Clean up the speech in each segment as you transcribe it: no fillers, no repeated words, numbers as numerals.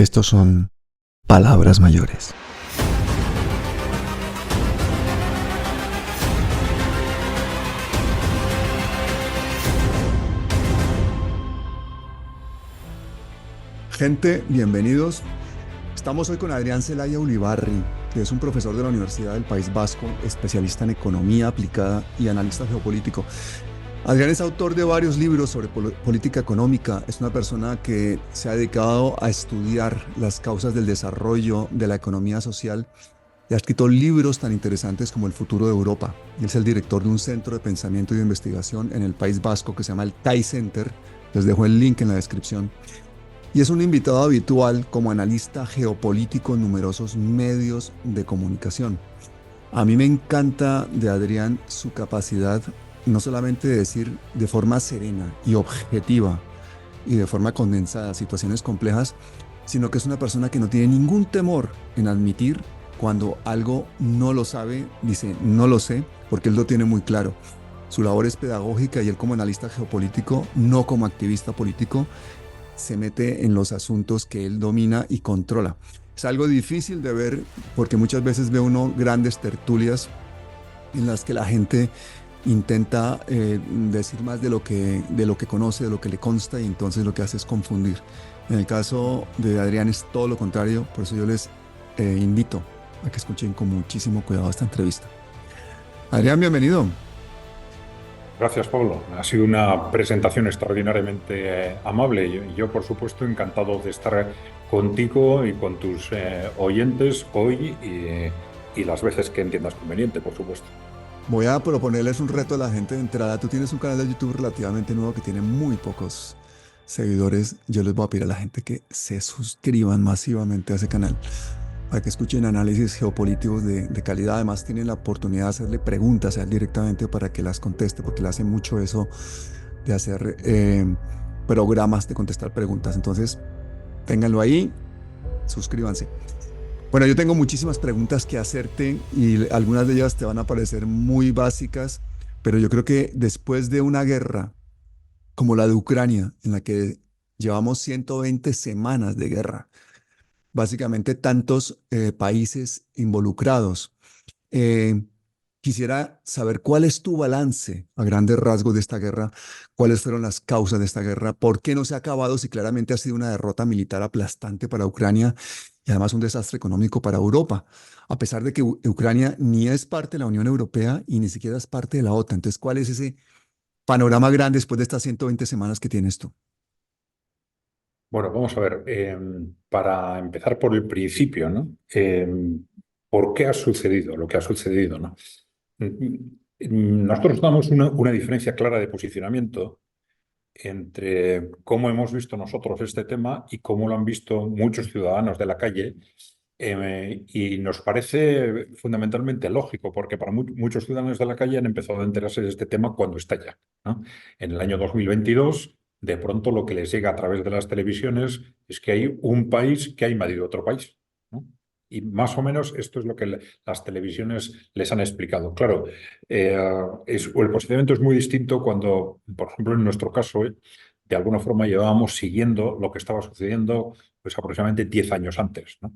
Estos son palabras mayores. Gente, bienvenidos. Estamos hoy con Adrián Celaya Ulibarri, que es un profesor de la Universidad del País Vasco, especialista en economía aplicada y analista geopolítico. Adrián es autor de varios libros sobre política económica. Es una persona que se ha dedicado a estudiar las causas del desarrollo de la economía social y ha escrito libros tan interesantes como El futuro de Europa. Él es el director de un centro de pensamiento y de investigación en el País Vasco que se llama el TAI Center. Les dejo el link en la descripción. Y es un invitado habitual como analista geopolítico en numerosos medios de comunicación. A mí me encanta de Adrián su capacidad no solamente de decir de forma serena y objetiva y de forma condensada situaciones complejas, sino que es una persona que no tiene ningún temor en admitir cuando algo no lo sabe, dice no lo sé, porque él lo tiene muy claro. Su labor es pedagógica y él como analista geopolítico, no como activista político, se mete en los asuntos que él domina y controla. Es algo difícil de ver porque muchas veces ve uno grandes tertulias en las que la gente intenta decir más de lo que conoce, de lo que le consta, y entonces lo que hace es confundir. En el caso de Adrián es todo lo contrario, por eso yo les invito a que escuchen con muchísimo cuidado esta entrevista. Adrián, bienvenido. Gracias, Pablo. Ha sido una presentación extraordinariamente amable y yo, por supuesto, encantado de estar contigo y con tus oyentes hoy y las veces que entiendas conveniente, por supuesto. Voy a proponerles un reto a la gente de entrada. Tú tienes un canal de YouTube relativamente nuevo que tiene muy pocos seguidores. Yo les voy a pedir a la gente que se suscriban masivamente a ese canal para que escuchen análisis geopolíticos de calidad. Además, tienen la oportunidad de hacerle preguntas a él directamente para que las conteste, porque él hace mucho eso de hacer programas de contestar preguntas. Entonces, ténganlo ahí, suscríbanse. Bueno, yo tengo muchísimas preguntas que hacerte y algunas de ellas te van a parecer muy básicas, pero yo creo que después de una guerra como la de Ucrania, en la que llevamos 120 semanas de guerra, básicamente tantos países involucrados. Eh, Quisiera saber cuál es tu balance a grandes rasgos de esta guerra, cuáles fueron las causas de esta guerra, por qué no se ha acabado si claramente ha sido una derrota militar aplastante para Ucrania y además un desastre económico para Europa, a pesar de que Ucrania ni es parte de la Unión Europea y ni siquiera es parte de la OTAN. Entonces, ¿cuál es ese panorama grande después de estas 120 semanas que tienes tú? Bueno, vamos a ver, para empezar por el principio, ¿no? ¿Por qué ha sucedido lo que ha sucedido, ¿no? Nosotros damos una diferencia clara de posicionamiento entre cómo hemos visto nosotros este tema y cómo lo han visto muchos ciudadanos de la calle. Y nos parece fundamentalmente lógico, porque para muchos ciudadanos de la calle han empezado a enterarse de este tema cuando estalla, ¿no? En el año 2022, de pronto lo que les llega a través de las televisiones es que hay un país que ha invadido otro país, ¿no? Y más o menos esto es lo que las televisiones les han explicado. Claro, el posicionamiento es muy distinto cuando, por ejemplo, en nuestro caso, de alguna forma llevábamos siguiendo lo que estaba sucediendo pues aproximadamente 10 años antes, ¿no?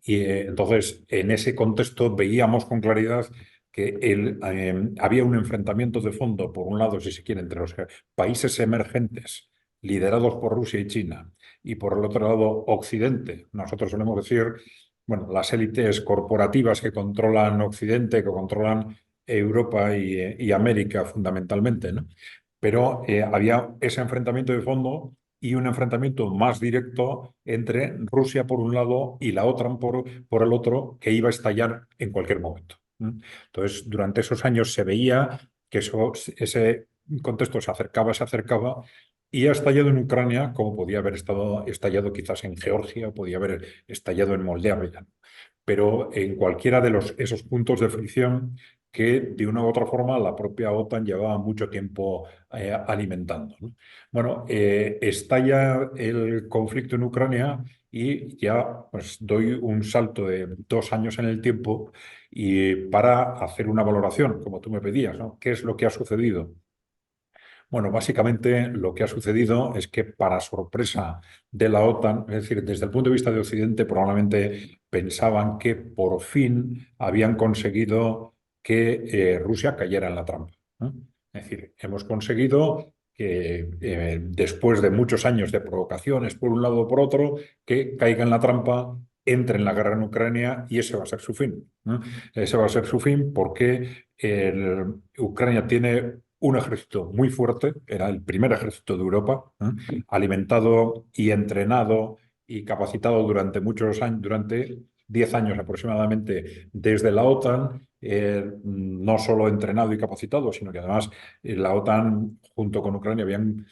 Y entonces, en ese contexto veíamos con claridad que había un enfrentamiento de fondo, por un lado, si se quiere, entre los países emergentes liderados por Rusia y China, y por el otro lado, Occidente. Nosotros solemos decir, bueno, las élites corporativas que controlan Occidente, que controlan Europa y América fundamentalmente, ¿no? Pero había ese enfrentamiento de fondo y un enfrentamiento más directo entre Rusia por un lado y la OTAN por el otro, que iba a estallar en cualquier momento. Entonces, durante esos años se veía que ese contexto se acercaba y ha estallado en Ucrania, como podía haber estallado quizás en Georgia, o podía haber estallado en Moldavia, pero en cualquiera de esos puntos de fricción que de una u otra forma la propia OTAN llevaba mucho tiempo alimentando, ¿no? Bueno, estalla el conflicto en Ucrania y ya pues, doy un salto de 2 años en el tiempo y para hacer una valoración, como tú me pedías, ¿no? ¿Qué es lo que ha sucedido? Bueno, básicamente lo que ha sucedido es que para sorpresa de la OTAN, es decir, desde el punto de vista de Occidente, probablemente pensaban que por fin habían conseguido que Rusia cayera en la trampa, ¿no? Es decir, hemos conseguido que después de muchos años de provocaciones por un lado o por otro, que caiga en la trampa, entre en la guerra en Ucrania y ese va a ser su fin, ¿no? Ese va a ser su fin porque Ucrania tiene un ejército muy fuerte, era el primer ejército de Europa, alimentado y entrenado y capacitado durante muchos años, durante 10 años aproximadamente desde la OTAN, no solo entrenado y capacitado, sino que además la OTAN junto con Ucrania habían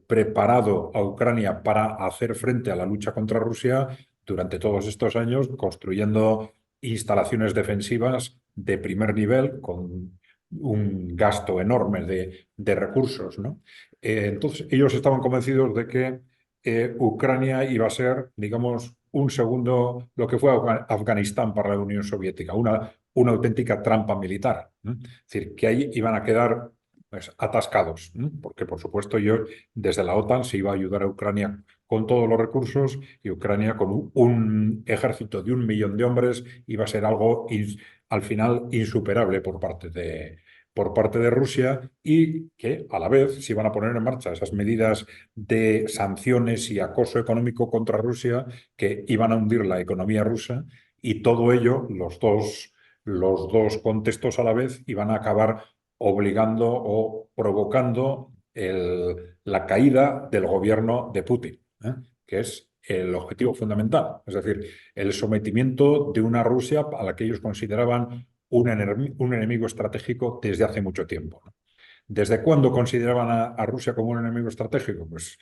preparado a Ucrania para hacer frente a la lucha contra Rusia durante todos estos años, construyendo instalaciones defensivas de primer nivel con un gasto enorme de recursos, ¿no? Entonces, ellos estaban convencidos de que Ucrania iba a ser, digamos, un segundo, lo que fue Afganistán para la Unión Soviética, una auténtica trampa militar, ¿no? Es decir, que ahí iban a quedar pues, atascados, ¿no? Porque, por supuesto, yo desde la OTAN se iba a ayudar a Ucrania con todos los recursos y Ucrania con un ejército de 1 millón de hombres iba a ser algo al final insuperable por parte de Rusia y que a la vez se iban a poner en marcha esas medidas de sanciones y acoso económico contra Rusia que iban a hundir la economía rusa y todo ello, los dos contextos a la vez, iban a acabar obligando o provocando la caída del gobierno de Putin, que es el objetivo fundamental, es decir, el sometimiento de una Rusia a la que ellos consideraban un enemigo estratégico desde hace mucho tiempo, ¿no? ¿Desde cuándo consideraban a Rusia como un enemigo estratégico? Pues,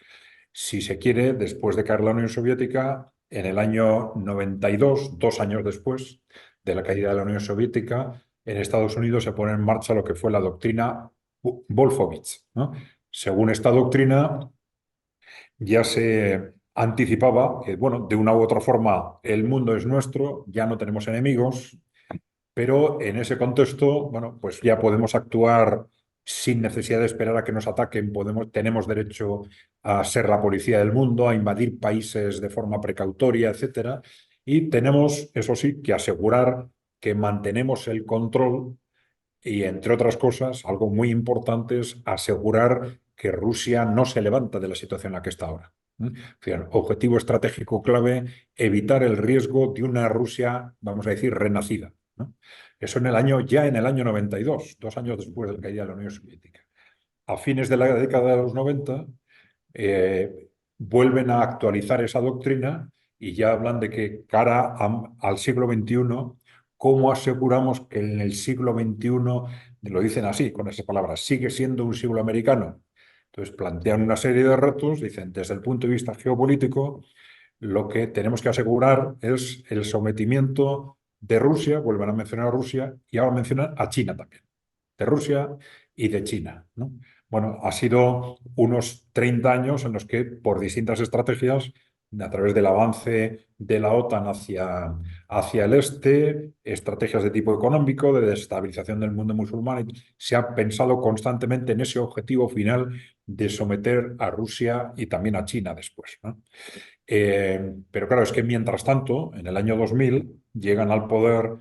si se quiere, después de caer la Unión Soviética, en el año 92, 2 años después de la caída de la Unión Soviética, en Estados Unidos se pone en marcha lo que fue la doctrina Wolfowitz, ¿no? Según esta doctrina, ya se anticipaba que, bueno, de una u otra forma, el mundo es nuestro, ya no tenemos enemigos, pero en ese contexto, bueno, pues ya podemos actuar sin necesidad de esperar a que nos ataquen. Tenemos derecho a ser la policía del mundo, a invadir países de forma precautoria, etcétera. Y tenemos, eso sí, que asegurar que mantenemos el control y, entre otras cosas, algo muy importante es asegurar que Rusia no se levanta de la situación en la que está ahora. Objetivo estratégico clave, evitar el riesgo de una Rusia, vamos a decir, renacida, ¿no? Eso ya en el año 92, 2 años después de la caída de la Unión Soviética. A fines de la década de los 90, vuelven a actualizar esa doctrina y ya hablan de que al siglo XXI, ¿cómo aseguramos que en el siglo XXI, lo dicen así, con esas palabras, sigue siendo un siglo americano? Entonces plantean una serie de retos, dicen, desde el punto de vista geopolítico, lo que tenemos que asegurar es el sometimiento de Rusia, vuelven a mencionar a Rusia, y ahora mencionan a China también, de Rusia y de China, ¿no? Bueno, ha sido unos 30 años en los que, por distintas estrategias, a través del avance de la OTAN hacia el este, estrategias de tipo económico, de desestabilización del mundo musulmán, se ha pensado constantemente en ese objetivo final de someter a Rusia y también a China después, ¿no? Pero claro, es que mientras tanto, en el año 2000, llegan al poder,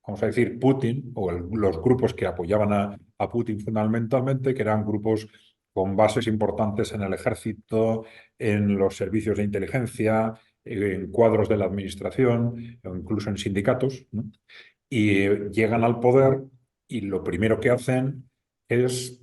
vamos a decir, Putin o los grupos que apoyaban a Putin fundamentalmente, que eran grupos con bases importantes en el ejército, en los servicios de inteligencia, en cuadros de la administración o incluso en sindicatos, ¿no? Y llegan al poder y lo primero que hacen es,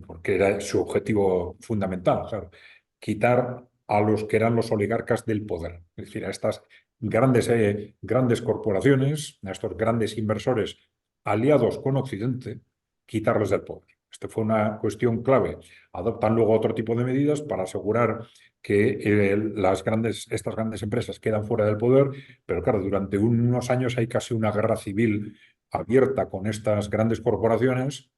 porque era su objetivo fundamental, claro, quitar a los que eran los oligarcas del poder, es decir, a estas grandes corporaciones, a estos grandes inversores aliados con Occidente, quitarles del poder. Esto fue una cuestión clave. Adoptan luego otro tipo de medidas para asegurar que estas grandes empresas quedan fuera del poder, pero claro, durante unos años hay casi una guerra civil abierta con estas grandes corporaciones,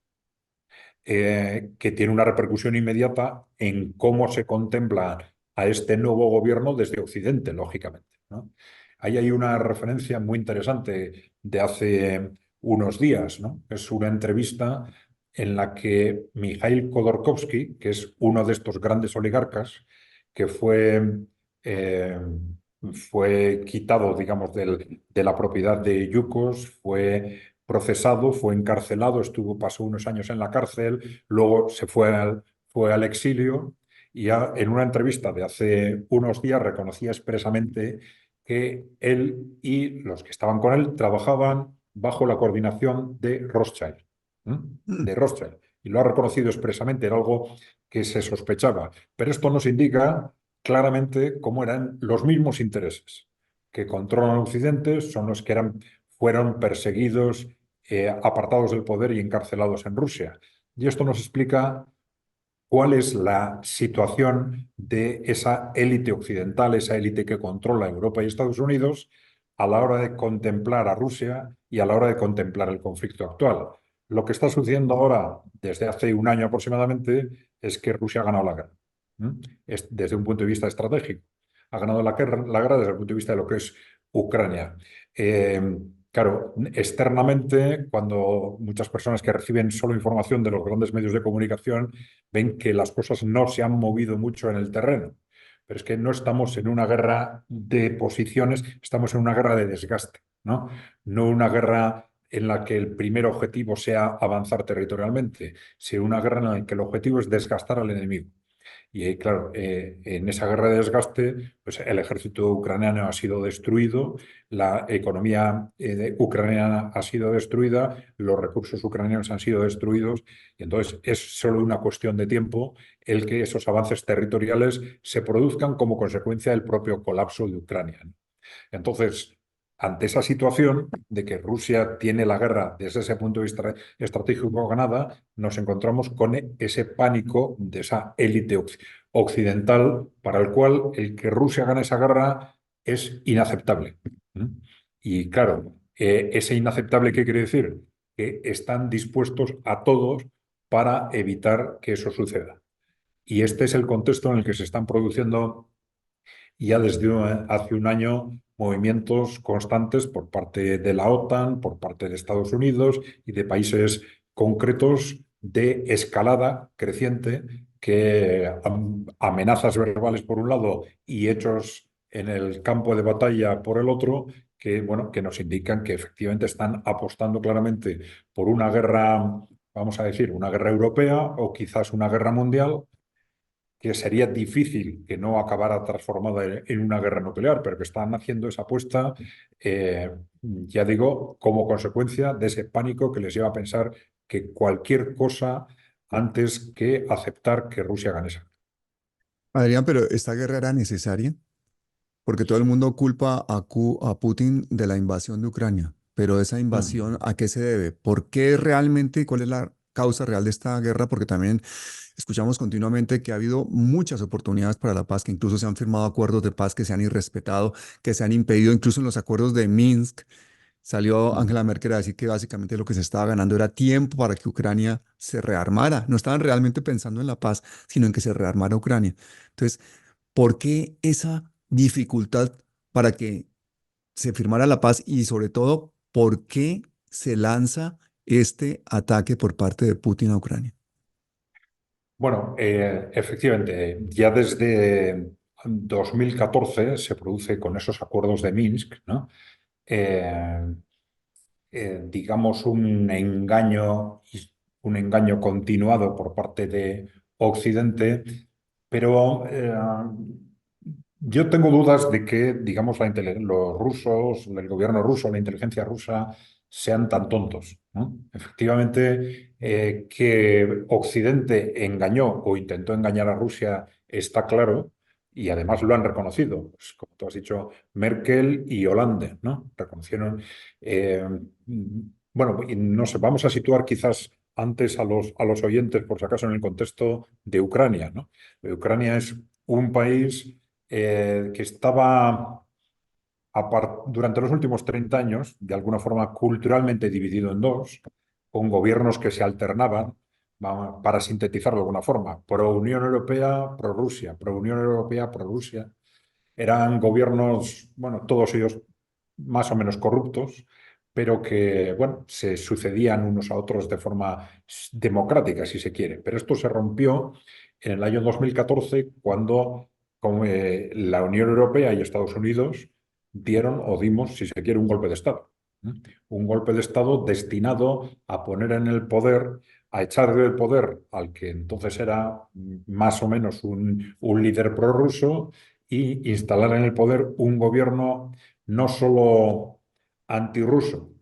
que tiene una repercusión inmediata en cómo se contempla a este nuevo gobierno desde Occidente, lógicamente, ¿no? Ahí hay una referencia muy interesante de hace unos días, ¿no? Es una entrevista en la que Mikhail Khodorkovsky, que es uno de estos grandes oligarcas, que eh, fue quitado, digamos, de la propiedad de Yukos, fue procesado, fue encarcelado, pasó unos años en la cárcel, luego fue al exilio y en una entrevista de hace unos días reconocía expresamente que él y los que estaban con él trabajaban bajo la coordinación de Rothschild. Mm. De Rothschild. Y lo ha reconocido expresamente, era algo que se sospechaba. Pero esto nos indica claramente cómo eran los mismos intereses que controlan Occidente, son los que fueron perseguidos, apartados del poder y encarcelados en Rusia. Y esto nos explica cuál es la situación de esa élite occidental, esa élite que controla Europa y Estados Unidos, a la hora de contemplar a Rusia y a la hora de contemplar el conflicto actual. Lo que está sucediendo ahora, desde hace un año aproximadamente, es que Rusia ha ganado la guerra. Desde un punto de vista estratégico. Ha ganado la guerra desde el punto de vista de lo que es Ucrania. Eh, Claro, externamente, cuando muchas personas que reciben solo información de los grandes medios de comunicación ven que las cosas no se han movido mucho en el terreno. Pero es que no estamos en una guerra de posiciones, estamos en una guerra de desgaste, ¿no? No una guerra en la que el primer objetivo sea avanzar territorialmente, sino una guerra en la que el objetivo es desgastar al enemigo. Y claro, en esa guerra de desgaste, pues el ejército ucraniano ha sido destruido, la economía ucraniana ha sido destruida, los recursos ucranianos han sido destruidos, y entonces es solo una cuestión de tiempo el que esos avances territoriales se produzcan como consecuencia del propio colapso de Ucrania. Entonces, ante esa situación de que Rusia tiene la guerra desde ese punto de vista estratégico ganada, nos encontramos con ese pánico de esa élite occidental para el cual el que Rusia gane esa guerra es inaceptable. ¿Mm? Y claro, ese inaceptable, ¿qué quiere decir? Que están dispuestos a todos para evitar que eso suceda. Y este es el contexto en el que se están produciendo y ya desde hace un año movimientos constantes por parte de la OTAN, por parte de Estados Unidos y de países concretos de escalada creciente que amenazas verbales por un lado y hechos en el campo de batalla por el otro, que, bueno, que nos indican que efectivamente están apostando claramente por una guerra, vamos a decir, una guerra europea o quizás una guerra mundial que sería difícil que no acabara transformada en una guerra nuclear, pero que están haciendo esa apuesta, ya digo, como consecuencia de ese pánico que les lleva a pensar que cualquier cosa antes que aceptar que Rusia gane esa. Adrián, pero ¿esta guerra era necesaria? Porque todo el mundo culpa a Putin de la invasión de Ucrania, pero esa invasión, Mm. ¿a qué se debe? ¿Por qué realmente, cuál es la causa real de esta guerra? Porque también escuchamos continuamente que ha habido muchas oportunidades para la paz, que incluso se han firmado acuerdos de paz que se han irrespetado, que se han impedido, incluso en los acuerdos de Minsk. Salió Mm. Angela Merkel a decir que básicamente lo que se estaba ganando era tiempo para que Ucrania se rearmara. No estaban realmente pensando en la paz, sino en que se rearmara Ucrania. Entonces, ¿por qué esa dificultad para que se firmara la paz y sobre todo, por qué se lanza este ataque por parte de Putin a Ucrania? Bueno, efectivamente, ya desde 2014 se produce con esos acuerdos de Minsk, ¿no? Eh, digamos, un engaño continuado por parte de Occidente, pero yo tengo dudas de que, digamos, los rusos, el gobierno ruso, la inteligencia rusa, sean tan tontos, ¿no? Efectivamente, que Occidente engañó o intentó engañar a Rusia está claro y además lo han reconocido. Pues, como tú has dicho, Merkel y Hollande, ¿no? Reconocieron. eh, bueno, y no sé, vamos a situar quizás antes a los oyentes, por si acaso, en el contexto de Ucrania, ¿no? Ucrania es un país que estaba durante los últimos 30 años, de alguna forma culturalmente dividido en dos, con gobiernos que se alternaban, para sintetizarlo de alguna forma, pro Unión Europea, pro Rusia, pro Unión Europea, pro Rusia. Eran gobiernos, bueno, todos ellos más o menos corruptos, pero que, bueno, se sucedían unos a otros de forma democrática, si se quiere. Pero esto se rompió en el año 2014 cuando la Unión Europea y Estados Unidos dieron o dimos, si se quiere, un golpe de Estado. ¿Eh? Un golpe de Estado destinado a poner en el poder, a echar del poder al que entonces era más o menos un líder prorruso y instalar en el poder un gobierno no solo antirruso,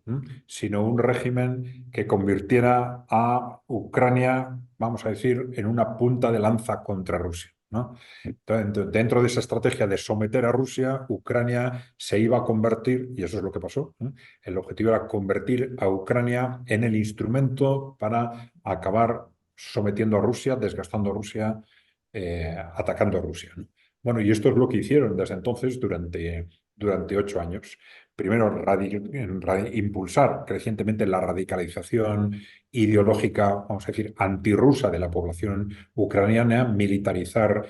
sino un régimen que convirtiera a Ucrania, vamos a decir, en una punta de lanza contra Rusia, ¿no? Entonces, dentro de esa estrategia de someter a Rusia, Ucrania se iba a convertir, y eso es lo que pasó, ¿eh? El objetivo era convertir a Ucrania en el instrumento para acabar sometiendo a Rusia, desgastando a Rusia, atacando a Rusia, ¿no? Bueno, y esto es lo que hicieron desde entonces durante 8 años. Primero, impulsar crecientemente la radicalización ideológica, vamos a decir, antirrusa de la población ucraniana, militarizar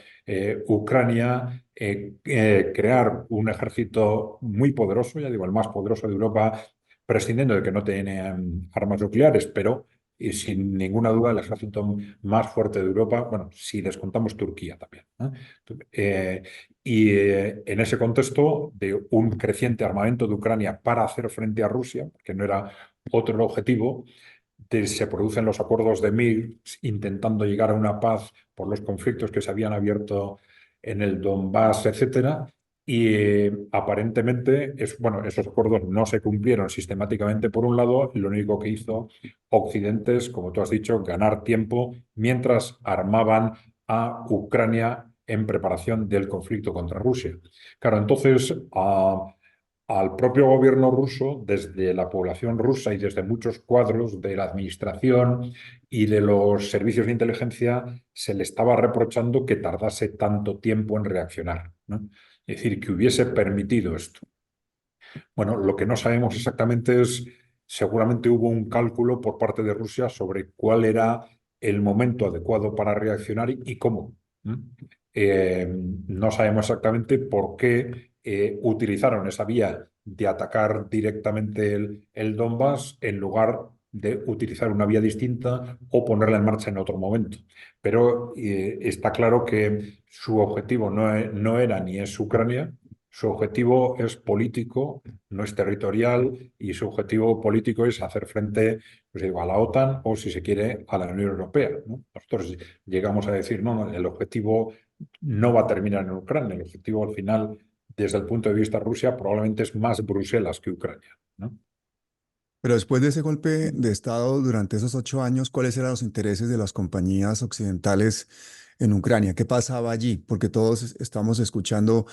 Ucrania, crear un ejército muy poderoso, ya digo, el más poderoso de Europa, prescindiendo de que no tiene armas nucleares, pero y sin ninguna duda el ejército más fuerte de Europa, bueno, si descontamos Turquía también, ¿eh? En ese contexto de un creciente armamento de Ucrania para hacer frente a Rusia, que no era otro el objetivo, se producen los acuerdos de Minsk intentando llegar a una paz por los conflictos que se habían abierto en el Donbass, etcétera. Y aparentemente, bueno, esos acuerdos no se cumplieron sistemáticamente por un lado, y lo único que hizo Occidente es, como tú has dicho, ganar tiempo mientras armaban a Ucrania en preparación del conflicto contra Rusia. Claro, entonces al propio gobierno ruso, desde la población rusa y desde muchos cuadros de la administración y de los servicios de inteligencia, se le estaba reprochando que tardase tanto tiempo en reaccionar, ¿no? Es decir, que hubiese permitido esto. Bueno, lo que no sabemos exactamente es, seguramente hubo un cálculo por parte de Rusia sobre cuál era el momento adecuado para reaccionar y cómo. No sabemos exactamente por qué utilizaron esa vía de atacar directamente el Donbass en lugar de utilizar una vía distinta o ponerla en marcha en otro momento. Pero está claro que su objetivo no era ni es Ucrania, su objetivo es político, no es territorial, y su objetivo político es hacer frente, pues digo, a la OTAN o, si se quiere, a la Unión Europea, ¿no? Nosotros llegamos a decir, no, no, el objetivo no va a terminar en Ucrania, el objetivo al final, desde el punto de vista de Rusia, probablemente es más Bruselas que Ucrania, ¿no? Pero después de ese golpe de Estado, durante esos 8 años, ¿cuáles eran los intereses de las compañías occidentales en Ucrania? ¿Qué pasaba allí? Porque todos estamos escuchando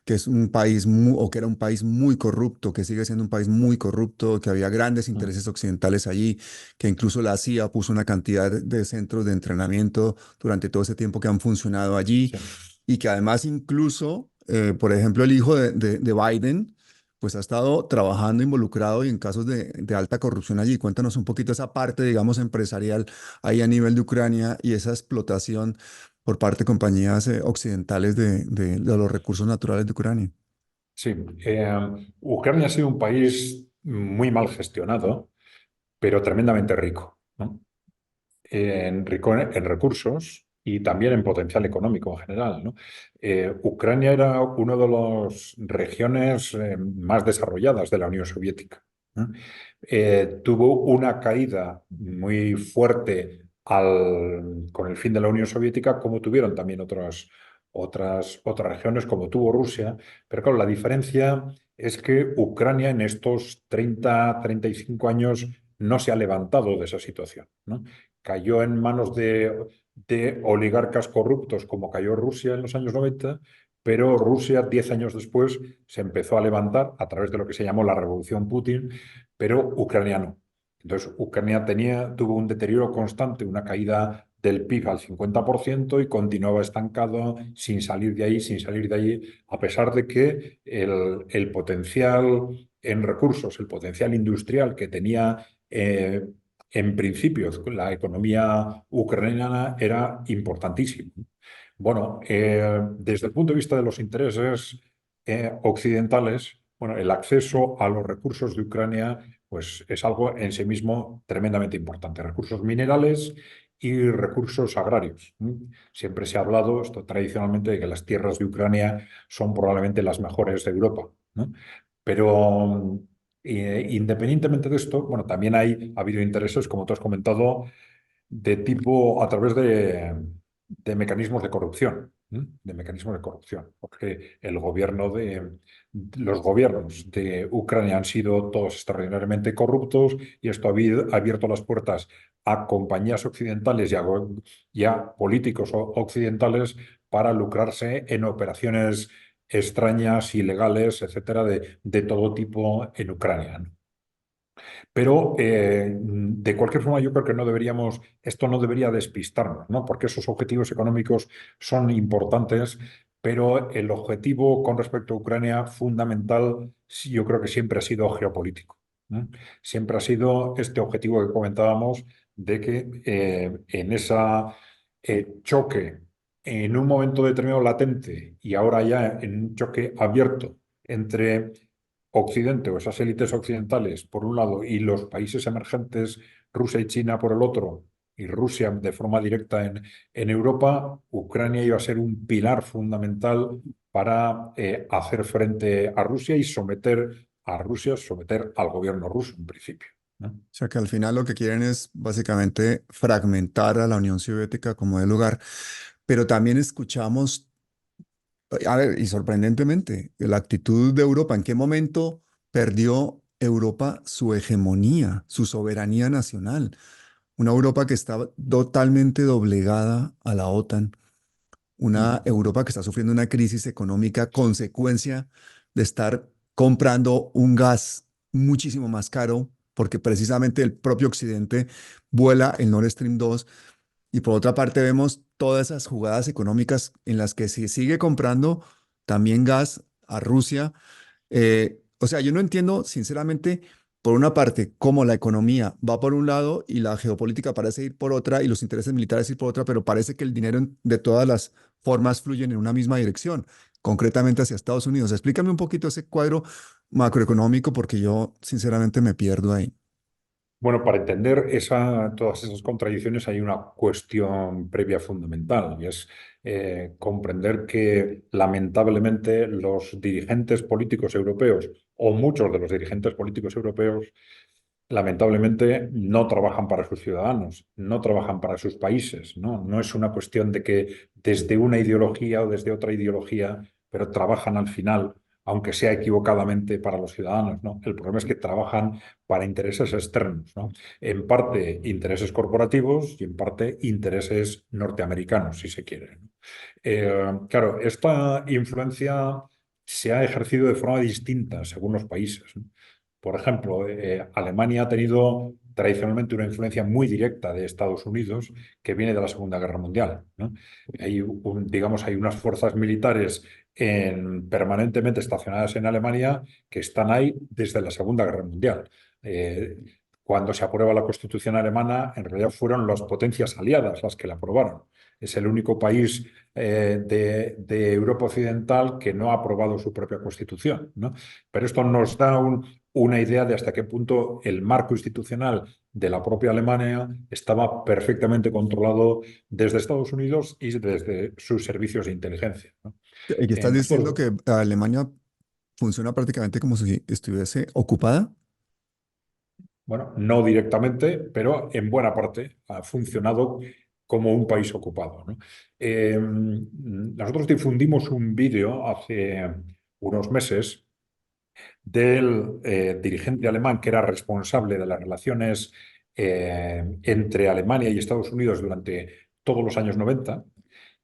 que es un país o que era un país muy corrupto, que sigue siendo un país muy corrupto, que había grandes Mm. intereses occidentales allí, que incluso la CIA puso una cantidad de centros de entrenamiento durante todo ese tiempo que han funcionado allí, Sí. y que además incluso, por ejemplo, el hijo de Biden pues ha estado trabajando involucrado y en casos de alta corrupción allí. Cuéntanos un poquito esa parte, digamos, empresarial ahí a nivel de Ucrania y esa explotación por parte de compañías occidentales de los recursos naturales de Ucrania. Sí, Ucrania ha sido un país muy mal gestionado, pero tremendamente rico, ¿no? Rico en recursos y también en potencial económico en general, ¿no? Ucrania era una de las regiones más desarrolladas de la Unión Soviética, ¿no? Tuvo una caída muy fuerte con el fin de la Unión Soviética, como tuvieron también otras regiones, como tuvo Rusia. Pero claro, la diferencia es que Ucrania en estos 30, 35 años no se ha levantado de esa situación, ¿no? Cayó en manos de oligarcas corruptos como cayó Rusia en los años 90, pero Rusia 10 años después se empezó a levantar a través de lo que se llamó la Revolución Putin, pero Ucrania no. Entonces, Ucrania tuvo un deterioro constante, una caída del PIB al 50% y continuaba estancado sin salir de ahí, sin salir de ahí, a pesar de que el potencial en recursos, el potencial industrial que tenía en principio la economía ucraniana era importantísima. Bueno, desde el punto de vista de los intereses occidentales, bueno, el acceso a los recursos de Ucrania pues es algo en sí mismo tremendamente importante. Recursos minerales y recursos agrarios. Siempre se ha hablado, esto tradicionalmente, de que las tierras de Ucrania son probablemente las mejores de Europa, ¿no? Pero independientemente de esto, bueno, también ha habido intereses, como tú has comentado, de tipo a través de mecanismos de corrupción, ¿m? De mecanismos de corrupción, porque los gobiernos de Ucrania han sido todos extraordinariamente corruptos y esto ha abierto las puertas a compañías occidentales y a políticos occidentales para lucrarse en operaciones extrañas, ilegales, etcétera, de todo tipo en Ucrania, ¿no? Pero de cualquier forma yo creo que esto no debería despistarnos, ¿no? Porque esos objetivos económicos son importantes, pero el objetivo con respecto a Ucrania fundamental, sí, yo creo que siempre ha sido geopolítico, ¿no? Siempre ha sido este objetivo que comentábamos de que en esa choque, en un momento determinado latente y ahora ya en un choque abierto entre Occidente o esas élites occidentales por un lado y los países emergentes, Rusia y China por el otro, y Rusia de forma directa en Europa, Ucrania iba a ser un pilar fundamental para hacer frente a Rusia y someter a Rusia, someter al gobierno ruso en principio, ¿no? O sea que al final lo que quieren es básicamente fragmentar a la Unión Soviética como de lugar. Pero también escuchamos, a ver, y sorprendentemente, la actitud de Europa. ¿En qué momento perdió Europa su hegemonía, su soberanía nacional? Una Europa que estaba totalmente doblegada a la OTAN, una Mm. Europa que está sufriendo una crisis económica consecuencia de estar comprando un gas muchísimo más caro, porque precisamente el propio Occidente vuela el Nord Stream 2 y por otra parte vemos todas esas jugadas económicas en las que se sigue comprando también gas a Rusia. O sea, yo no entiendo, sinceramente, por una parte, cómo la economía va por un lado y la geopolítica parece ir por otra y los intereses militares ir por otra, pero parece que el dinero de todas las formas fluyen en una misma dirección, concretamente hacia Estados Unidos. Explícame un poquito ese cuadro macroeconómico porque yo, sinceramente, me pierdo ahí. Bueno, para entender todas esas contradicciones hay una cuestión previa fundamental y es comprender que lamentablemente los dirigentes políticos europeos o muchos de los dirigentes políticos europeos lamentablemente no trabajan para sus ciudadanos, no trabajan para sus países, ¿no? No es una cuestión de que desde una ideología o desde otra ideología, pero trabajan al final, aunque sea equivocadamente para los ciudadanos, ¿no? El problema es que trabajan para intereses externos, ¿no? En parte intereses corporativos y en parte intereses norteamericanos, si se quiere, ¿no? Claro, esta influencia se ha ejercido de forma distinta según los países, ¿no? Por ejemplo, Alemania ha tenido tradicionalmente una influencia muy directa de Estados Unidos que viene de la Segunda Guerra Mundial, ¿no? Digamos, hay unas fuerzas militares permanentemente estacionadas en Alemania que están ahí desde la Segunda Guerra Mundial. Eh, Cuando se aprueba la Constitución alemana, en realidad fueron las potencias aliadas las que la aprobaron. Es el único país de Europa Occidental que no ha aprobado su propia Constitución, ¿no? Pero esto nos da una idea de hasta qué punto el marco institucional de la propia Alemania estaba perfectamente controlado desde Estados Unidos y desde sus servicios de inteligencia, ¿no? ¿Y que estás diciendo Nosotros, que Alemania funciona prácticamente como si estuviese ocupada? bueno, no directamente, pero en buena parte ha funcionado como un país ocupado, ¿no? Nosotros difundimos un vídeo hace unos meses del dirigente alemán que era responsable de las relaciones entre Alemania y Estados Unidos durante todos los años 90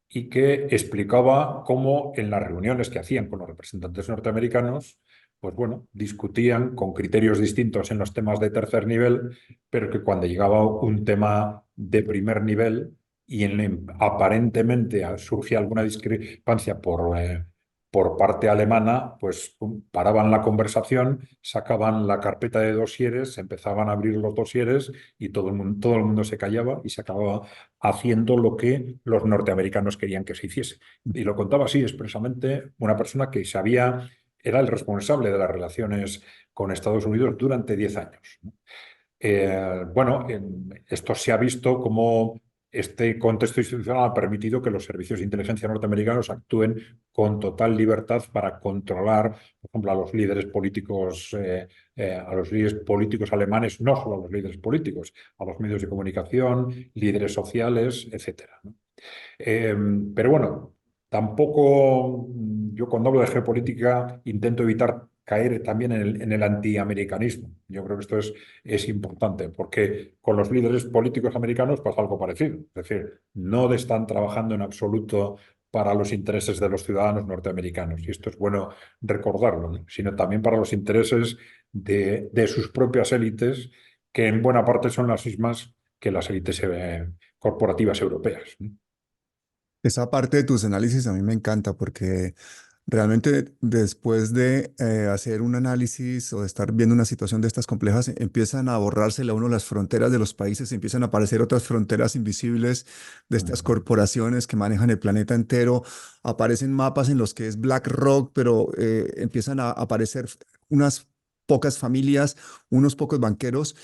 y que explicaba cómo en las reuniones que hacían con los representantes norteamericanos, pues bueno, discutían con criterios distintos en los temas de tercer nivel, pero que cuando llegaba un tema de primer nivel y aparentemente surgía alguna discrepancia por parte alemana, pues paraban la conversación, sacaban la carpeta de dosieres, empezaban a abrir los dosieres y todo el mundo se callaba y se acababa haciendo lo que los norteamericanos querían que se hiciese. Y lo contaba así expresamente una persona que sabía era el responsable de las relaciones con Estados Unidos durante 10 años, ¿no? Bueno, esto se ha visto como este contexto institucional ha permitido que los servicios de inteligencia norteamericanos actúen con total libertad para controlar, por ejemplo, a los líderes políticos alemanes, no solo a los líderes políticos, a los medios de comunicación, líderes sociales, etcétera, ¿no? Eh, pero bueno, tampoco yo cuando hablo de geopolítica intento evitar caer también en el antiamericanismo. Yo creo que esto es importante porque con los líderes políticos americanos pasa algo parecido. Es decir, no están trabajando en absoluto para los intereses de los ciudadanos norteamericanos, y esto es bueno recordarlo, ¿no? Sino también para los intereses de sus propias élites, que en buena parte son las mismas que las élites corporativas europeas, ¿no? Esa parte de tus análisis a mí me encanta porque realmente después de hacer un análisis o de estar viendo una situación de estas complejas, empiezan a borrársele a uno las fronteras de los países, empiezan a aparecer otras fronteras invisibles de estas corporaciones que manejan el planeta entero, aparecen mapas en los que es BlackRock, pero empiezan a aparecer unas pocas familias, unos pocos banqueros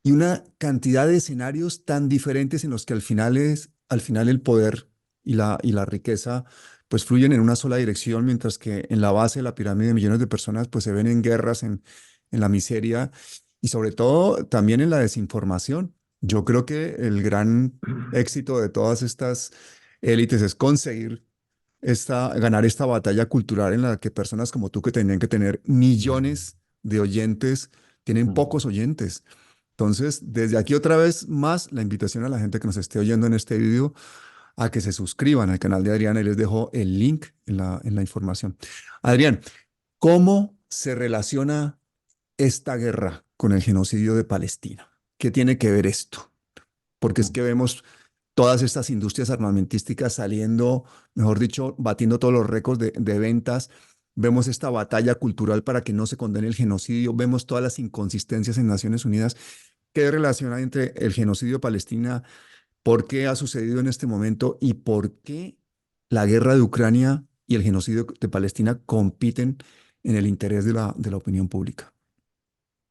y una cantidad de escenarios tan diferentes en los que al final el poder y la riqueza pues fluyen en una sola dirección, mientras que en la base de la pirámide de millones de personas pues se ven en guerras, en la miseria y sobre todo también en la desinformación. Yo creo que el gran éxito de todas estas élites es conseguir ganar esta batalla cultural en la que personas como tú que tenían que tener millones de oyentes, tienen pocos oyentes. Entonces, desde aquí otra vez más la invitación a la gente que nos esté oyendo en este video a que se suscriban al canal de Adrián. Ahí les dejo el link en la información. Adrián, ¿cómo se relaciona esta guerra con el genocidio de Palestina? ¿Qué tiene que ver esto? Porque es que vemos todas estas industrias armamentísticas saliendo, mejor dicho, batiendo todos los récords de ventas. Vemos esta batalla cultural para que no se condene el genocidio. Vemos todas las inconsistencias en Naciones Unidas. ¿Qué relación hay entre el genocidio de Palestina? ¿Por qué ha sucedido en este momento? ¿Y por qué la guerra de Ucrania y el genocidio de Palestina compiten en el interés de la opinión pública?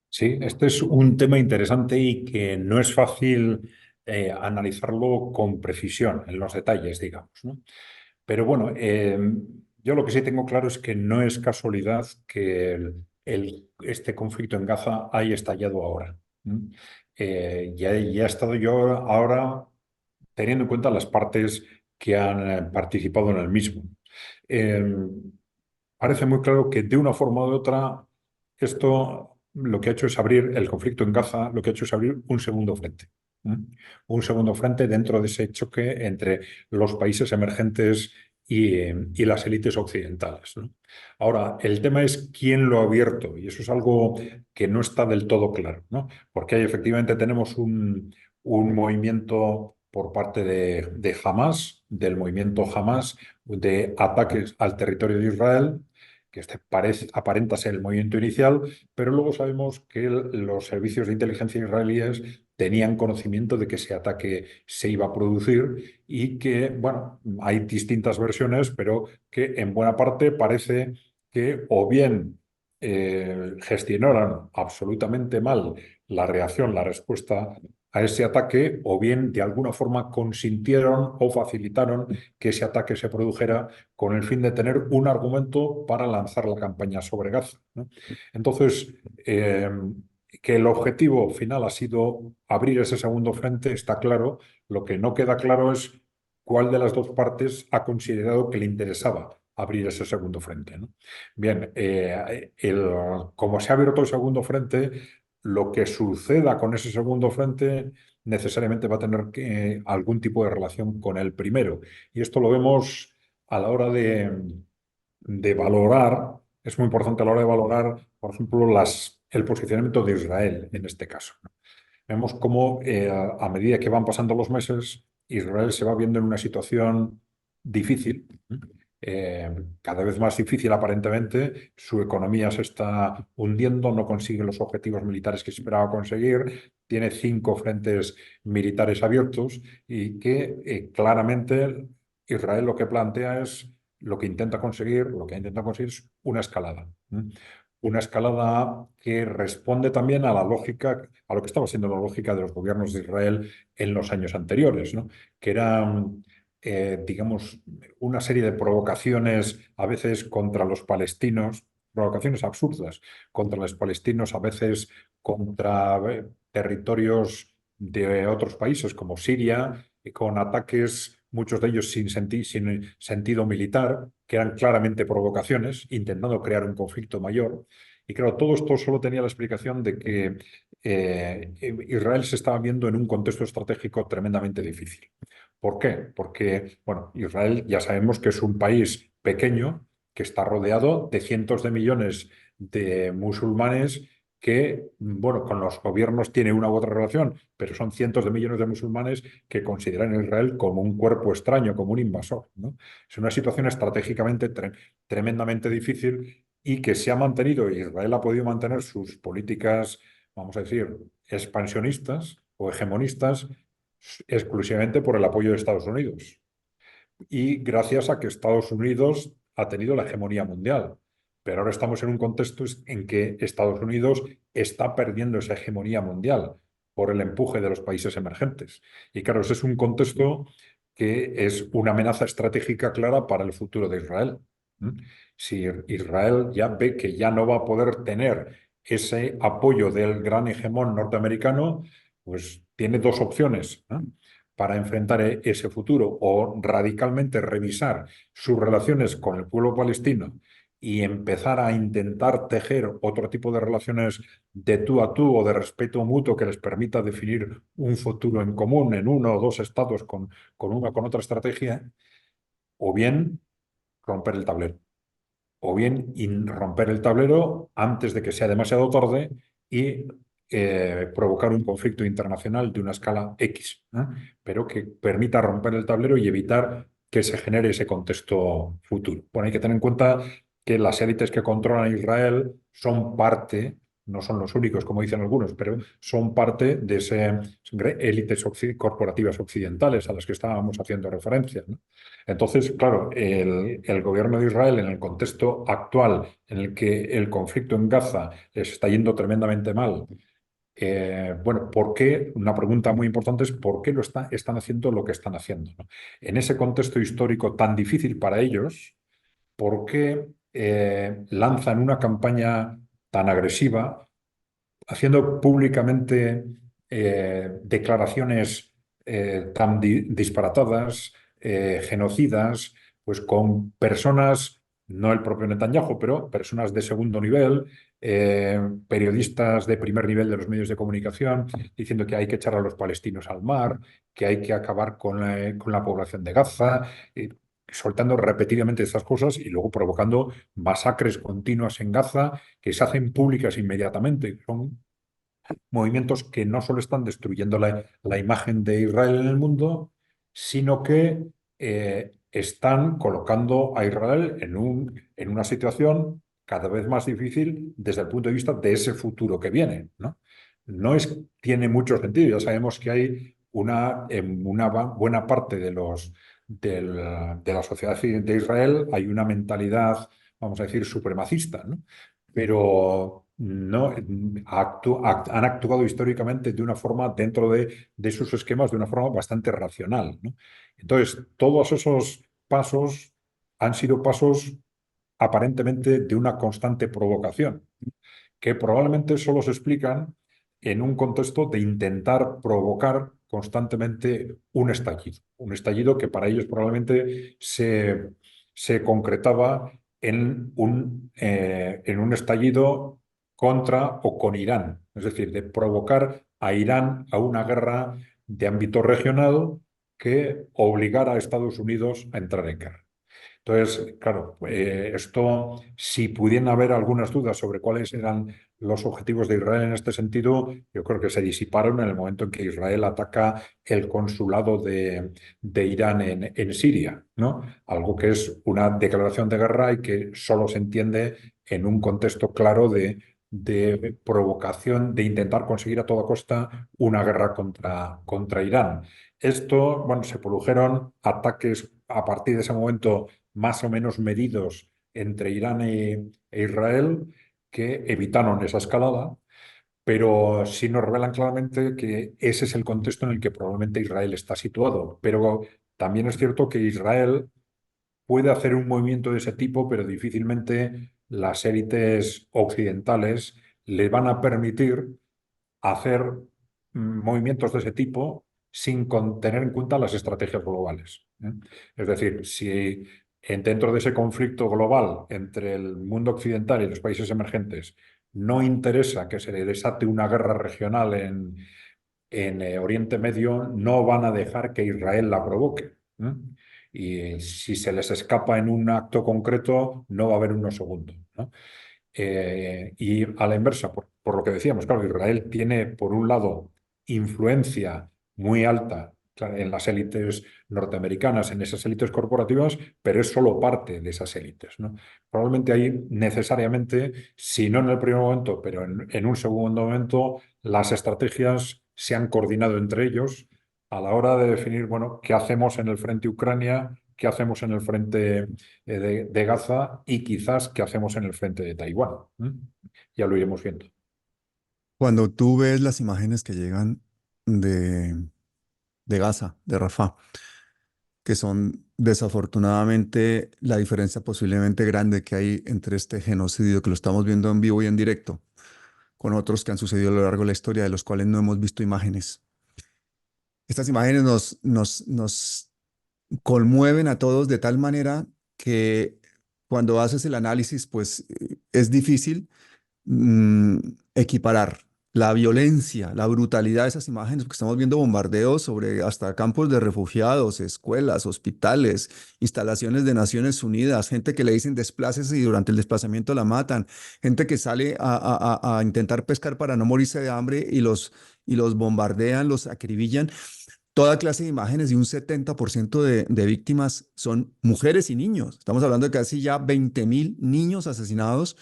Sí, este es un tema interesante y que no es fácil analizarlo con precisión en los detalles, digamos, ¿no? Pero bueno, yo lo que sí tengo claro es que no es casualidad que este conflicto en Gaza haya estallado ahora, ¿no? Ya he estado yo ahora teniendo en cuenta las partes que han participado en el mismo. Eh, Parece muy claro que de una forma u otra esto lo que ha hecho es abrir el conflicto en Gaza, lo que ha hecho es abrir un segundo frente. ¿Mm? Un segundo frente dentro de ese choque entre los países emergentes y las élites occidentales, ¿no? Ahora, el tema es quién lo ha abierto, y eso es algo que no está del todo claro, ¿no? Porque ahí efectivamente tenemos un movimiento por parte de Hamas, del movimiento Hamas, de ataques al territorio de Israel, que este aparenta ser el movimiento inicial, pero luego sabemos que los servicios de inteligencia israelíes tenían conocimiento de que ese ataque se iba a producir y que, bueno, hay distintas versiones, pero que en buena parte parece que o bien gestionaron absolutamente mal la reacción, la respuesta a ese ataque, o bien de alguna forma consintieron o facilitaron que ese ataque se produjera con el fin de tener un argumento para lanzar la campaña sobre Gaza, ¿no? Entonces, que el objetivo final ha sido abrir ese segundo frente está claro. Lo que no queda claro es cuál de las dos partes ha considerado que le interesaba abrir ese segundo frente, ¿no? Bien, como se ha abierto el segundo frente, lo que suceda con ese segundo frente necesariamente va a tener algún tipo de relación con el primero. Y esto lo vemos a la hora de valorar, es muy importante a la hora de valorar, por ejemplo, el posicionamiento de Israel en este caso, ¿no? Vemos cómo a medida que van pasando los meses, Israel se va viendo en una situación difícil, cada vez más difícil aparentemente. Su economía se está hundiendo, no consigue los objetivos militares que esperaba conseguir, tiene 5 frentes militares abiertos y que claramente Israel lo que plantea es lo que intenta conseguir una escalada. Una escalada que responde también a la lógica, a lo que estaba siendo la lógica de los gobiernos de Israel en los años anteriores, ¿no? Que eran, digamos, una serie de provocaciones a veces contra los palestinos, provocaciones absurdas contra los palestinos, a veces contra territorios de otros países como Siria, y con ataques, muchos de ellos sin sentido militar, que eran claramente provocaciones, intentando crear un conflicto mayor. Y claro, todo esto solo tenía la explicación de que Israel se estaba viendo en un contexto estratégico tremendamente difícil. ¿Por qué? Porque, bueno, Israel ya sabemos que es un país pequeño que está rodeado de cientos de millones de musulmanes que, bueno, con los gobiernos tiene una u otra relación, pero son cientos de millones de musulmanes que consideran a Israel como un cuerpo extraño, como un invasor, ¿no? Es una situación estratégicamente tremendamente difícil y que se ha mantenido, Israel ha podido mantener sus políticas, vamos a decir, expansionistas o hegemonistas exclusivamente por el apoyo de Estados Unidos y gracias a que Estados Unidos ha tenido la hegemonía mundial. Pero ahora estamos en un contexto en que Estados Unidos está perdiendo esa hegemonía mundial por el empuje de los países emergentes. Y claro, ese es un contexto que es una amenaza estratégica clara para el futuro de Israel. Si Israel ya ve que ya no va a poder tener ese apoyo del gran hegemón norteamericano, pues tiene dos opciones, ¿no?, para enfrentar ese futuro, o radicalmente revisar sus relaciones con el pueblo palestino y empezar a intentar tejer otro tipo de relaciones de tú a tú o de respeto mutuo que les permita definir un futuro en común en uno o dos estados con una con otra estrategia, o bien romper el tablero, o bien romper el tablero antes de que sea demasiado tarde y provocar un conflicto internacional de una escala X, ¿no?, pero que permita romper el tablero y evitar que se genere ese contexto futuro. Bueno, hay que tener en cuenta que las élites que controlan Israel son parte, no son los únicos, como dicen algunos, pero son parte de esas élites corporativas occidentales a las que estábamos haciendo referencia, ¿no? Entonces, claro, el gobierno de Israel, en el contexto actual en el que el conflicto en Gaza les está yendo tremendamente mal, bueno, ¿por qué? Una pregunta muy importante es ¿por qué están haciendo lo que están haciendo, ¿no? En ese contexto histórico tan difícil para ellos, ¿por qué lanzan una campaña tan agresiva, haciendo públicamente declaraciones tan disparatadas, genocidas, pues con personas, no el propio Netanyahu, pero personas de segundo nivel, periodistas de primer nivel de los medios de comunicación, diciendo que hay que echar a los palestinos al mar, que hay que acabar con la población de Gaza, soltando repetidamente estas cosas y luego provocando masacres continuas en Gaza que se hacen públicas inmediatamente? Son movimientos que no solo están destruyendo la imagen de Israel en el mundo, sino que están colocando a Israel en una situación cada vez más difícil desde el punto de vista de ese futuro que viene, ¿no? Tiene mucho sentido. Ya sabemos que hay una buena parte de la sociedad de Israel, hay una mentalidad, vamos a decir, supremacista, ¿no? Pero no han actuado históricamente de una forma, dentro de sus esquemas, de una forma bastante racional, ¿no? Entonces, todos esos pasos han sido pasos aparentemente de una constante provocación, que probablemente solo se explican en un contexto de intentar provocar constantemente un estallido que para ellos probablemente se concretaba en un estallido contra o con Irán, es decir, de provocar a Irán a una guerra de ámbito regional que obligara a Estados Unidos a entrar en guerra. Entonces, claro, esto, si pudieran haber algunas dudas sobre cuáles eran los objetivos de Israel en este sentido, yo creo que se disiparon en el momento en que Israel ataca el consulado de Irán en Siria, ¿no? Algo que es una declaración de guerra y que solo se entiende en un contexto claro de provocación, de intentar conseguir a toda costa una guerra contra Irán. Esto, bueno, se produjeron ataques a partir de ese momento más o menos medidos entre Irán e Israel que evitaron esa escalada, pero sí nos revelan claramente que ese es el contexto en el que probablemente Israel está situado. Pero también es cierto que Israel puede hacer un movimiento de ese tipo, pero difícilmente las élites occidentales le van a permitir hacer movimientos de ese tipo sin tener en cuenta las estrategias globales. Es decir, si dentro de ese conflicto global entre el mundo occidental y los países emergentes no interesa que se le desate una guerra regional en Oriente Medio, no van a dejar que Israel la provoque. Y si se les escapa en un acto concreto, no va a haber uno segundo, ¿no? Y a la inversa, por lo que decíamos, claro, Israel tiene, por un lado, influencia muy alta, claro, en las élites norteamericanas, en esas élites corporativas, pero es solo parte de esas élites, ¿no? Probablemente ahí necesariamente, si no en el primer momento, pero en un segundo momento, las estrategias se han coordinado entre ellos a la hora de definir, bueno, qué hacemos en el frente Ucrania, qué hacemos en el frente de Gaza y quizás qué hacemos en el frente de Taiwán. Ya lo iremos viendo. Cuando tú ves las imágenes que llegan de, de Gaza, de Rafah, que son desafortunadamente la diferencia posiblemente grande que hay entre este genocidio que lo estamos viendo en vivo y en directo, con otros que han sucedido a lo largo de la historia, de los cuales no hemos visto imágenes. Estas imágenes nos conmueven a todos de tal manera que cuando haces el análisis, pues es difícil mm, equiparar la violencia, la brutalidad de esas imágenes, porque estamos viendo bombardeos sobre hasta campos de refugiados, escuelas, hospitales, instalaciones de Naciones Unidas, gente que le dicen desplácese y durante el desplazamiento la matan, gente que sale a intentar pescar para no morirse de hambre y los bombardean, los acribillan. Toda clase de imágenes y un 70% de víctimas son mujeres y niños. Estamos hablando de casi ya 20.000 niños asesinados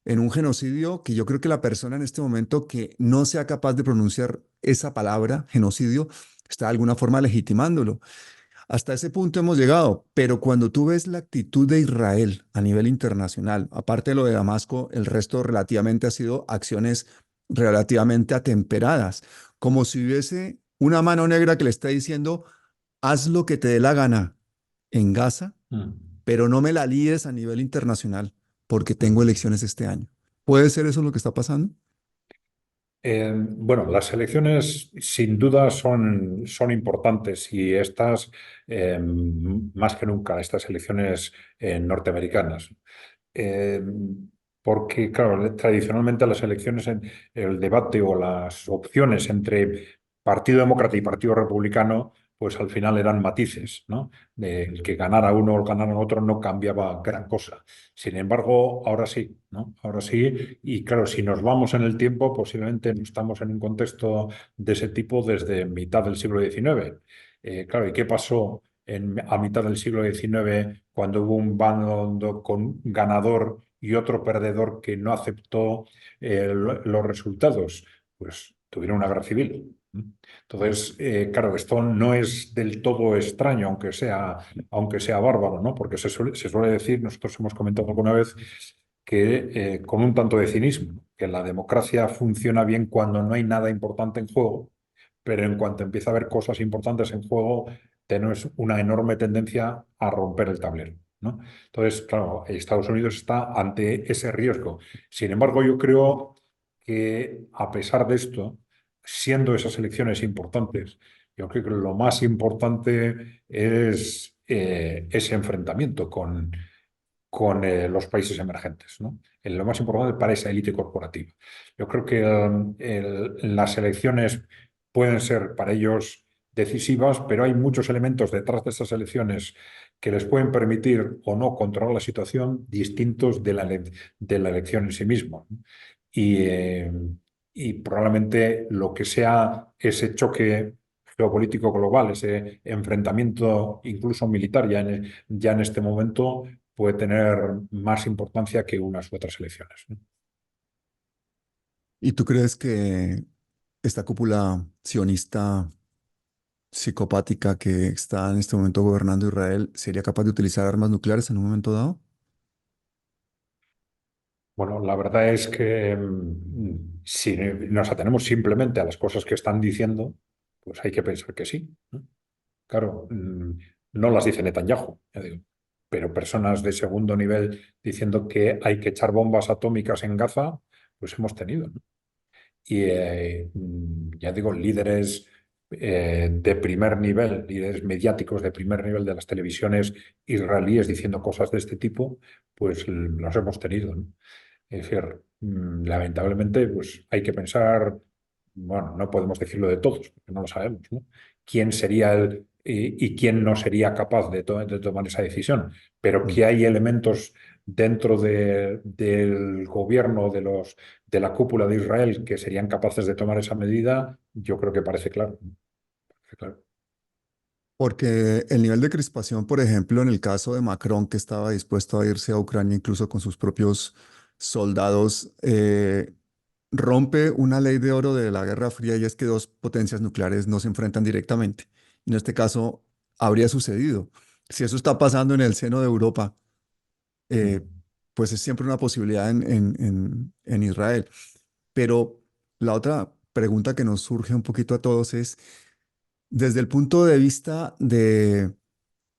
en un genocidio que yo creo que la persona en este momento que no sea capaz de pronunciar esa palabra, genocidio, está de alguna forma legitimándolo. Hasta ese punto hemos llegado, pero cuando tú ves la actitud de Israel a nivel internacional, aparte de lo de Damasco, el resto relativamente ha sido acciones relativamente atemperadas, como si hubiese una mano negra que le está diciendo, haz lo que te dé la gana en Gaza, Mm, pero no me la líes a nivel internacional porque tengo mm. elecciones este año. ¿Puede ser eso lo que está pasando? Bueno, las elecciones sin duda son importantes y estas, más que nunca, estas elecciones norteamericanas. Eh, Porque, claro, tradicionalmente las elecciones, el debate o las opciones entre Partido Demócrata y Partido Republicano, pues al final eran matices, ¿no? El que ganara uno o ganara otro no cambiaba gran cosa. Sin embargo, ahora sí, ¿no? Ahora sí, y claro, si nos vamos en el tiempo, posiblemente no estamos en un contexto de ese tipo desde mitad del siglo XIX. Claro, ¿y qué pasó a mitad del siglo XIX cuando hubo un bando con ganador y otro perdedor que no aceptó los resultados? Pues tuvieron una guerra civil. Entonces, claro, esto no es del todo extraño, aunque sea bárbaro, ¿no? Porque se suele decir, nosotros hemos comentado alguna vez, que con un tanto de cinismo, ¿no? Que la democracia funciona bien cuando no hay nada importante en juego, pero en cuanto empieza a haber cosas importantes en juego, tenemos una enorme tendencia a romper el tablero, ¿no? Entonces, claro, Estados Unidos está ante ese riesgo. Sin embargo, yo creo que a pesar de esto, siendo esas elecciones importantes, yo creo que lo más importante es ese enfrentamiento con los países emergentes, ¿no? Lo más importante para esa élite corporativa. Yo creo que las elecciones pueden ser para ellos decisivas, pero hay muchos elementos detrás de esas elecciones que les pueden permitir o no controlar la situación distintos de la elección en sí misma, ¿no? Y, eh, y probablemente lo que sea ese choque geopolítico global, ese enfrentamiento incluso militar ya en este momento puede tener más importancia que unas u otras elecciones, ¿no? ¿Y tú crees que esta cúpula sionista psicopática que está en este momento gobernando Israel sería capaz de utilizar armas nucleares en un momento dado? Bueno, la verdad es que si nos atenemos simplemente a las cosas que están diciendo, pues hay que pensar que sí, ¿no? Claro, no las dice Netanyahu, ya digo, pero personas de segundo nivel diciendo que hay que echar bombas atómicas en Gaza, pues hemos tenido, ¿no? Y ya digo, líderes de primer nivel, líderes mediáticos de primer nivel de las televisiones israelíes diciendo cosas de este tipo, pues los hemos tenido, ¿no? Es decir, lamentablemente, pues hay que pensar, bueno, no podemos decirlo de todos, porque no lo sabemos, ¿no? ¿Quién sería y quién no sería capaz de tomar esa decisión? Pero Mm. que hay elementos dentro del gobierno de la cúpula de Israel que serían capaces de tomar esa medida, yo creo que parece claro. Parece claro. Porque el nivel de crispación, por ejemplo, en el caso de Macron, que estaba dispuesto a irse a Ucrania incluso con sus propios soldados, rompe una ley de oro de la Guerra Fría y es que dos potencias nucleares no se enfrentan directamente. En este caso, habría sucedido. Si eso está pasando en el seno de Europa, eh, Mm. pues es siempre una posibilidad en Israel. Pero la otra pregunta que nos surge un poquito a todos es, desde el punto de vista de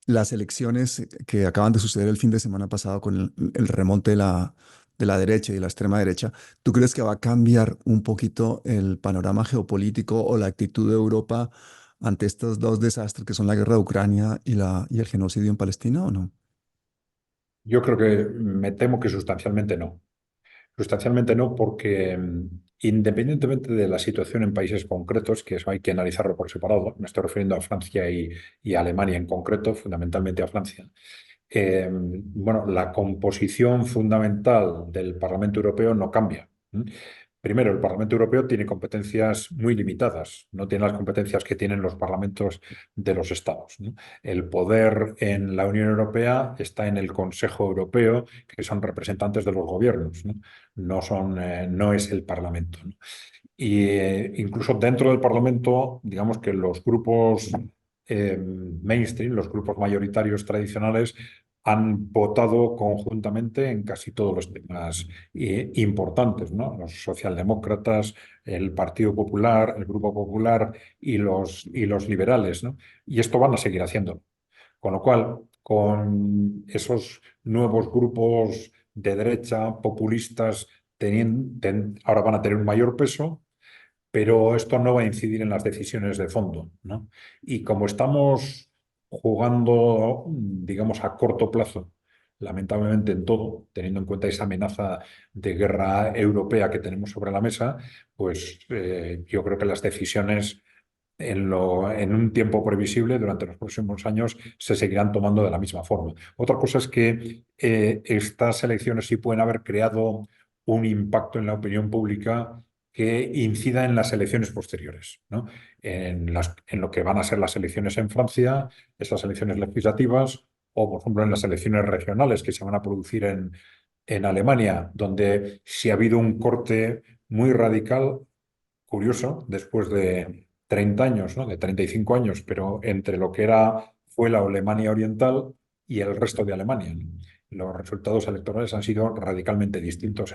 las elecciones que acaban de suceder el fin de semana pasado con el remonte de la derecha y de la extrema derecha, ¿tú crees que va a cambiar un poquito el panorama geopolítico o la actitud de Europa ante estos dos desastres que son la guerra de Ucrania y el genocidio en Palestina o no? Yo creo que me temo que sustancialmente no. Sustancialmente no, porque independientemente de la situación en países concretos, que eso hay que analizarlo por separado, me estoy refiriendo a Francia y a Alemania en concreto, fundamentalmente a Francia. Bueno, la composición fundamental del Parlamento Europeo no cambia. Primero, el Parlamento Europeo tiene competencias muy limitadas, no tiene las competencias que tienen los parlamentos de los estados, ¿no? El poder en la Unión Europea está en el Consejo Europeo, que son representantes de los gobiernos, ¿no? No es el Parlamento, ¿no? Y incluso dentro del Parlamento, digamos que los grupos mainstream, los grupos mayoritarios tradicionales, han votado conjuntamente en casi todos los temas importantes, ¿no? Los socialdemócratas, el Partido Popular, el Grupo Popular y los liberales, ¿no? Y esto van a seguir haciendo. Con lo cual, con esos nuevos grupos de derecha populistas ahora van a tener un mayor peso, pero esto no va a incidir en las decisiones de fondo, ¿no? Y como estamos jugando, digamos, a corto plazo, lamentablemente en todo, teniendo en cuenta esa amenaza de guerra europea que tenemos sobre la mesa, pues yo creo que las decisiones en un tiempo previsible durante los próximos años se seguirán tomando de la misma forma. Otra cosa es que estas elecciones sí pueden haber creado un impacto en la opinión pública que incida en las elecciones posteriores, ¿no? En lo que van a ser las elecciones en Francia, estas elecciones legislativas, o por ejemplo en las elecciones regionales que se van a producir en Alemania, donde sí ha habido un corte muy radical, curioso, después de 30 años, ¿no? De 35 años, pero entre lo que fue la Alemania Oriental y el resto de Alemania, ¿no? Los resultados electorales han sido radicalmente distintos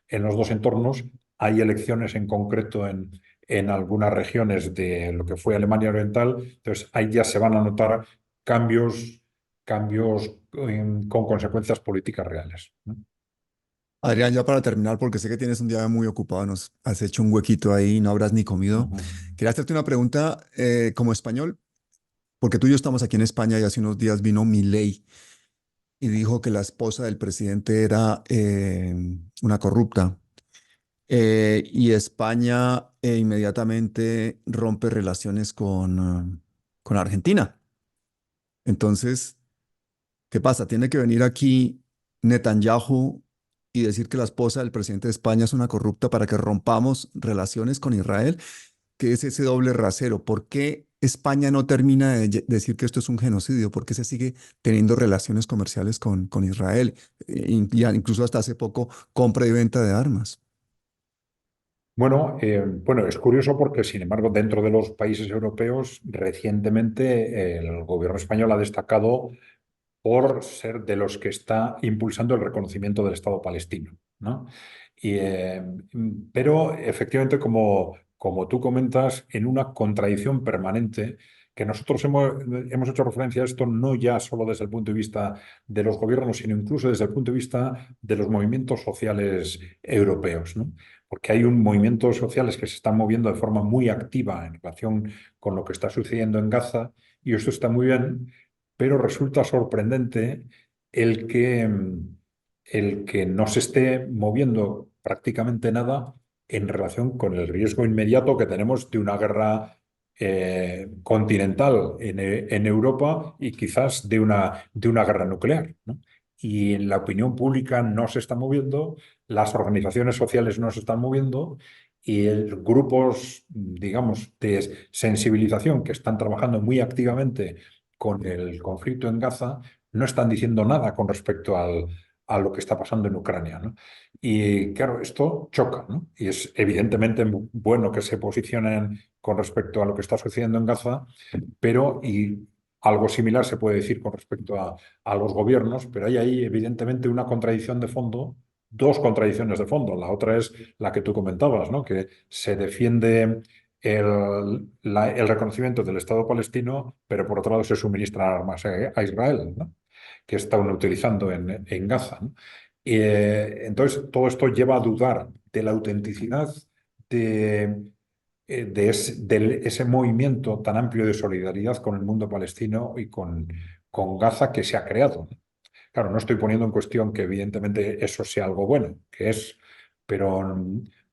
en los dos entornos. Hay elecciones en concreto en algunas regiones de lo que fue Alemania Oriental, entonces ahí ya se van a notar cambios con consecuencias políticas reales, ¿no? Adrián, ya para terminar, porque sé que tienes un día muy ocupado, nos has hecho un huequito ahí, no habrás ni comido. Ujú. Quería hacerte una pregunta como español, porque tú y yo estamos aquí en España y hace unos días vino Milei y dijo que la esposa del presidente era una corrupta. Y España inmediatamente rompe relaciones con Argentina. Entonces, ¿qué pasa? Tiene que venir aquí Netanyahu y decir que la esposa del presidente de España es una corrupta para que rompamos relaciones con Israel. ¿Qué es ese doble rasero? ¿Por qué España no termina de decir que esto es un genocidio? ¿Por qué se sigue teniendo relaciones comerciales con Israel? Incluso hasta hace poco, compra y venta de armas. Bueno, es curioso porque, sin embargo, dentro de los países europeos, recientemente el gobierno español ha destacado por ser de los que está impulsando el reconocimiento del Estado palestino. ¿no? Y, pero efectivamente, como tú comentas, en una contradicción permanente, que nosotros hemos hecho referencia a esto no ya solo desde el punto de vista de los gobiernos, sino incluso desde el punto de vista de los movimientos sociales europeos, ¿no? Porque hay un movimientos sociales que se están moviendo de forma muy activa en relación con lo que está sucediendo en Gaza, y eso está muy bien, pero resulta sorprendente el que, el que no se esté moviendo prácticamente nada en relación con el riesgo inmediato que tenemos de una guerra continental en Europa y quizás de una guerra nuclear, ¿no? Y la opinión pública no se está moviendo, las organizaciones sociales no se están moviendo y grupos, digamos, de sensibilización que están trabajando muy activamente con el conflicto en Gaza no están diciendo nada con respecto a lo que está pasando en Ucrania, ¿no? Y claro, esto choca, ¿no? Y es evidentemente bueno que se posicionen con respecto a lo que está sucediendo en Gaza, pero y algo similar se puede decir con respecto a los gobiernos, pero hay ahí evidentemente una contradicción de fondo, dos contradicciones de fondo. La otra es la que tú comentabas, ¿no? Que se defiende el reconocimiento del Estado palestino, pero por otro lado se suministran armas a Israel, ¿no? Que están utilizando en Gaza, ¿no? Entonces, todo esto lleva a dudar de la autenticidad de, de ese movimiento tan amplio de solidaridad con el mundo palestino y con Gaza que se ha creado, ¿no? Claro, no estoy poniendo en cuestión que evidentemente eso sea algo bueno, que es, pero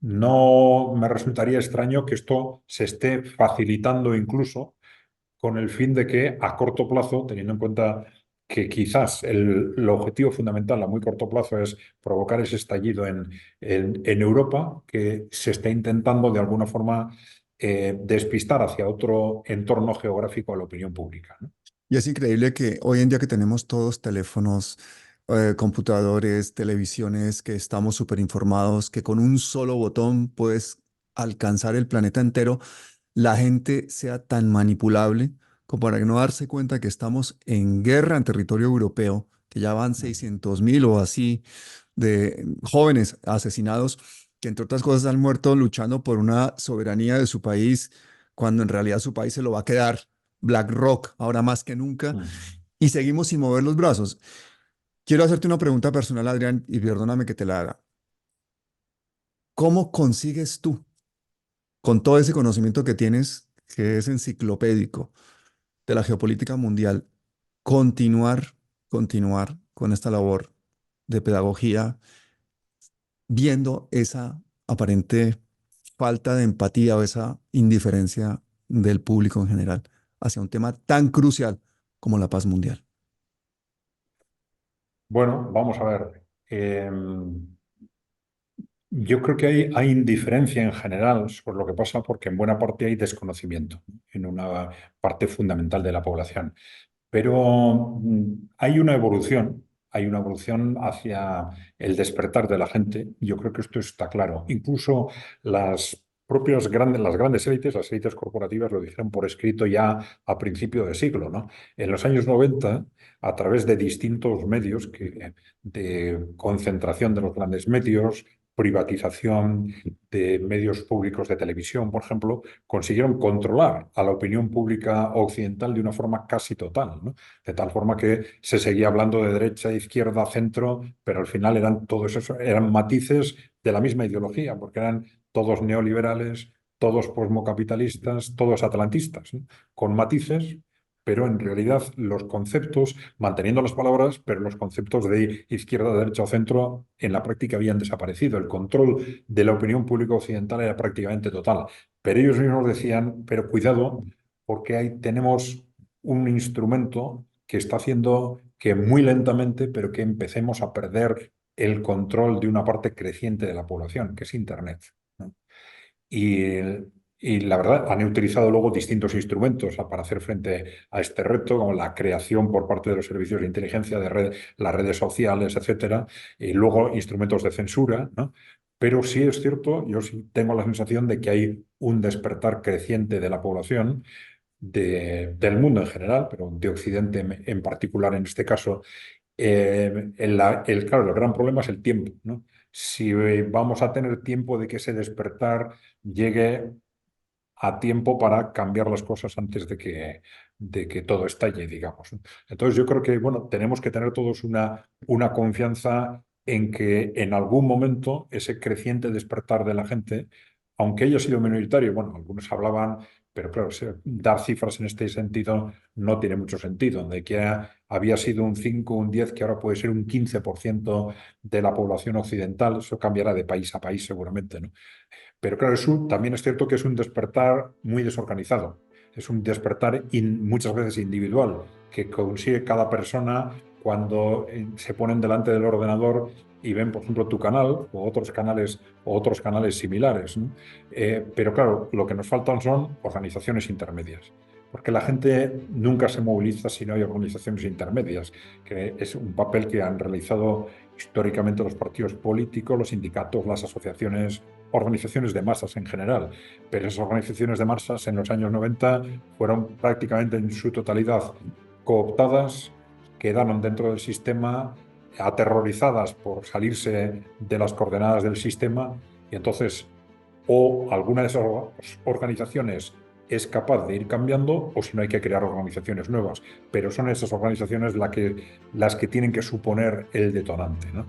no me resultaría extraño que esto se esté facilitando incluso con el fin de que a corto plazo, teniendo en cuenta que quizás el objetivo fundamental a muy corto plazo es provocar ese estallido en Europa, que se está intentando de alguna forma despistar hacia otro entorno geográfico a la opinión pública, ¿no? Y es increíble que hoy en día que tenemos todos teléfonos, computadores, televisiones, que estamos súper informados, que con un solo botón puedes alcanzar el planeta entero, la gente sea tan manipulable como para no darse cuenta que estamos en guerra en territorio europeo, que ya van 600.000 o así de jóvenes asesinados, que entre otras cosas han muerto luchando por una soberanía de su país, cuando en realidad su país se lo va a quedar BlackRock ahora más que nunca, Mm. y seguimos sin mover los brazos. Quiero hacerte una pregunta personal, Adrián, y perdóname que te la haga. ¿Cómo consigues tú, con todo ese conocimiento que tienes, que es enciclopédico, de la geopolítica mundial, continuar, continuar con esta labor de pedagogía, viendo esa aparente falta de empatía o esa indiferencia del público en general hacia un tema tan crucial como la paz mundial? Bueno, vamos a ver. Yo creo que hay indiferencia en general sobre lo que pasa porque en buena parte hay desconocimiento en una parte fundamental de la población. Pero hay una evolución hacia el despertar de la gente. Yo creo que esto está claro. Incluso las grandes élites, las élites corporativas lo dijeron por escrito ya a principio de siglo, ¿no? En los años 90, a través de distintos medios de concentración de los grandes medios, privatización de medios públicos de televisión, por ejemplo, consiguieron controlar a la opinión pública occidental de una forma casi total, ¿no? De tal forma que se seguía hablando de derecha, izquierda, centro, pero al final eran todos esos, eran matices de la misma ideología, porque eran todos neoliberales, todos posmocapitalistas, todos atlantistas, ¿no? Con matices, pero en realidad los conceptos, manteniendo las palabras, pero los conceptos de izquierda, derecha o centro en la práctica habían desaparecido. El control de la opinión pública occidental era prácticamente total. Pero ellos mismos decían, pero cuidado, porque ahí tenemos un instrumento que está haciendo que muy lentamente, pero que empecemos a perder el control de una parte creciente de la población, que es Internet, ¿no? Y, y la verdad, han utilizado luego distintos instrumentos para hacer frente a este reto, como la creación por parte de los servicios de inteligencia de las redes sociales, etcétera, y luego instrumentos de censura, ¿no? Pero sí es cierto, yo sí tengo la sensación de que hay un despertar creciente de la población del mundo en general, pero de Occidente en particular en este caso, claro, el gran problema es el tiempo, ¿no? si vamos a tener tiempo de que ese despertar llegue a tiempo para cambiar las cosas antes de que todo estalle, digamos, ¿no? Entonces yo creo que, bueno, tenemos que tener todos una confianza en que en algún momento ese creciente despertar de la gente, aunque haya sido minoritario, bueno, algunos hablaban, pero claro, dar cifras en este sentido no tiene mucho sentido, de que había sido un 5, un 10, que ahora puede ser un 15% de la población occidental, eso cambiará de país a país seguramente, ¿no? Pero claro, también es cierto que es un despertar muy desorganizado. Es un despertar muchas veces individual, que consigue cada persona cuando se ponen delante del ordenador y ven, por ejemplo, tu canal o otros canales similares, ¿no? Pero claro, lo que nos faltan son organizaciones intermedias. Porque la gente nunca se moviliza si no hay organizaciones intermedias, que es un papel que han realizado históricamente los partidos políticos, los sindicatos, las asociaciones, organizaciones de masas en general. Pero esas organizaciones de masas en los años 90 fueron prácticamente en su totalidad cooptadas, quedaron dentro del sistema, aterrorizadas por salirse de las coordenadas del sistema, y entonces o alguna de esas organizaciones es capaz de ir cambiando, o si no hay que crear organizaciones nuevas. Pero son esas organizaciones las que tienen que suponer el detonante, ¿no?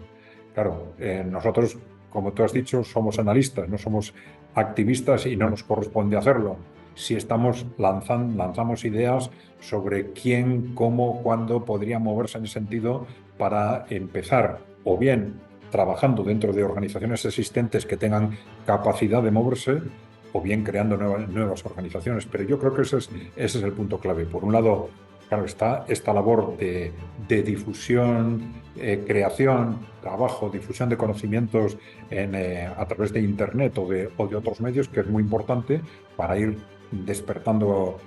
Claro, nosotros, como tú has dicho, somos analistas, no somos activistas y no nos corresponde hacerlo. Si lanzamos ideas sobre quién, cómo, cuándo podría moverse en ese sentido para empezar, o bien trabajando dentro de organizaciones existentes que tengan capacidad de moverse, o bien creando nuevas organizaciones. Pero yo creo que ese es el punto clave. Por un lado, claro, está esta labor de difusión, creación, trabajo, difusión de conocimientos a través de Internet o de otros medios, que es muy importante para ir despertando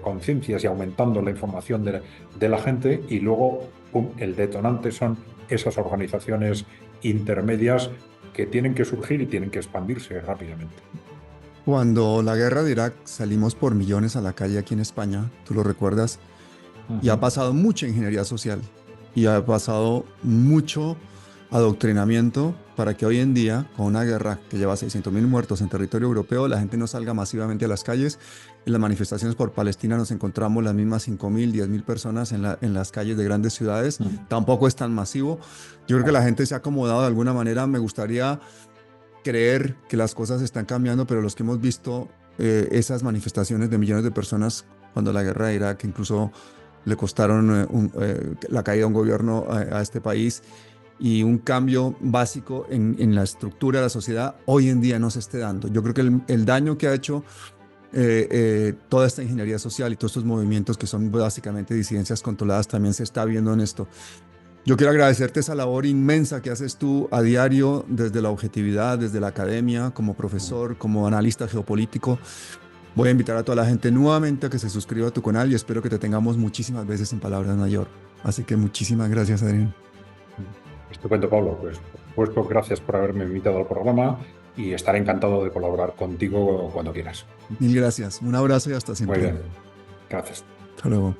conciencias y aumentando la información de la gente. Y luego, el detonante son esas organizaciones intermedias que tienen que surgir y tienen que expandirse rápidamente. Cuando la guerra de Irak salimos por millones a la calle aquí en España, tú lo recuerdas, y ha pasado mucha ingeniería social y ha pasado mucho adoctrinamiento para que hoy en día, con una guerra que lleva 600.000 muertos en territorio europeo, la gente no salga masivamente a las calles. En las manifestaciones por Palestina nos encontramos las mismas 5.000, 10.000 personas en las calles de grandes ciudades. Tampoco es tan masivo. Yo creo que la gente se ha acomodado de alguna manera. Me gustaría creer que las cosas están cambiando, pero los que hemos visto esas manifestaciones de millones de personas cuando la guerra de Irak incluso le costaron la caída de un gobierno a este país y un cambio básico en la estructura de la sociedad, hoy en día no se esté dando. Yo creo que el daño que ha hecho toda esta ingeniería social y todos estos movimientos que son básicamente disidencias controladas también se está viendo en esto. Yo quiero agradecerte esa labor inmensa que haces tú a diario desde la objetividad, desde la academia, como profesor, como analista geopolítico. Voy a invitar a toda la gente nuevamente a que se suscriba a tu canal y espero que te tengamos muchísimas veces en Palabras Mayor. Así que muchísimas gracias, Adrián. Estupendo, Pablo. Pues, por supuesto, gracias por haberme invitado al programa y estaré encantado de colaborar contigo cuando quieras. Mil gracias. Un abrazo y hasta siempre. Muy bien. Gracias. Hasta luego.